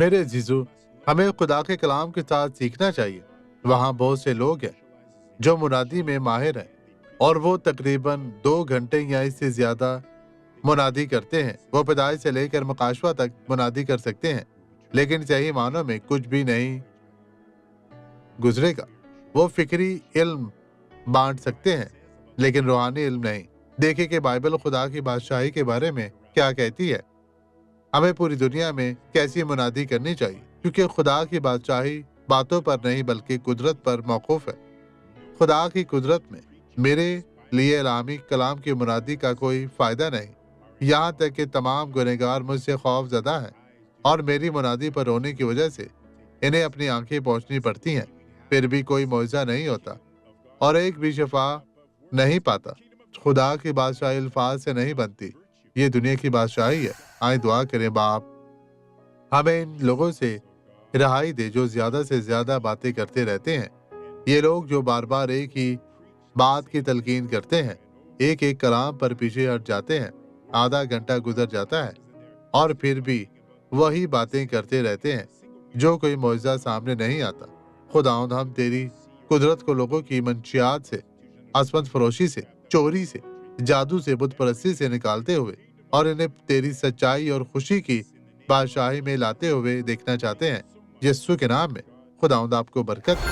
میرے عزیزو، ہمیں خدا کے کلام کے ساتھ سیکھنا چاہیے۔ وہاں بہت سے لوگ ہیں جو منادی میں ماہر ہیں اور وہ تقریباً 2 گھنٹے یا اس سے زیادہ منادی کرتے ہیں۔ وہ پیدائش سے لے کر مکاشفہ تک منادی کر سکتے ہیں، لیکن صحیح معنوں میں کچھ بھی نہیں گزرے گا۔ وہ فکری علم بانٹ سکتے ہیں لیکن روحانی علم نہیں۔ دیکھیں کہ بائبل خدا کی بادشاہی کے بارے میں کیا کہتی ہے۔ ہمیں پوری دنیا میں کیسی منادی کرنی چاہیے، کیونکہ خدا کی بادشاہی باتوں پر نہیں بلکہ قدرت پر موقوف ہے۔ خدا کی قدرت میں میرے لیے الہامی کلام کی منادی کا کوئی فائدہ نہیں، یہاں تک کہ تمام گنہگار مجھ سے خوف زدہ ہیں اور میری منادی پر رونے کی وجہ سے انہیں اپنی آنکھیں پوچھنی پڑتی ہیں، پھر بھی کوئی معجزہ نہیں ہوتا اور ایک بھی شفا نہیں پاتا۔ خدا کی بادشاہی الفاظ سے نہیں بنتی، یہ دنیا کی بادشاہی ہے۔ آئیں دعا کریں۔ باپ، ہمیں ان لوگوں سے رہائی دے جو زیادہ سے زیادہ باتیں کرتے رہتے ہیں۔ یہ لوگ جو بار بار ایک ہی بات کی تلقین کرتے ہیں، ایک ایک کلام پر پیچھے ہٹ جاتے ہیں۔ آدھا گھنٹہ گزر جاتا ہے اور پھر بھی وہی باتیں کرتے رہتے ہیں، جو کوئی معجزہ سامنے نہیں آتا۔ خداوند، ہم تیری قدرت کو لوگوں کی منشیات سے، عصمت فروشی سے، چوری سے، جادو سے، بت پرستی سے نکالتے ہوئے اور انہیں تیری سچائی اور خوشی کی بادشاہی میں لاتے ہوئے دیکھنا چاہتے ہیں۔ یسوع کے نام میں خداوند آپ کو برکت۔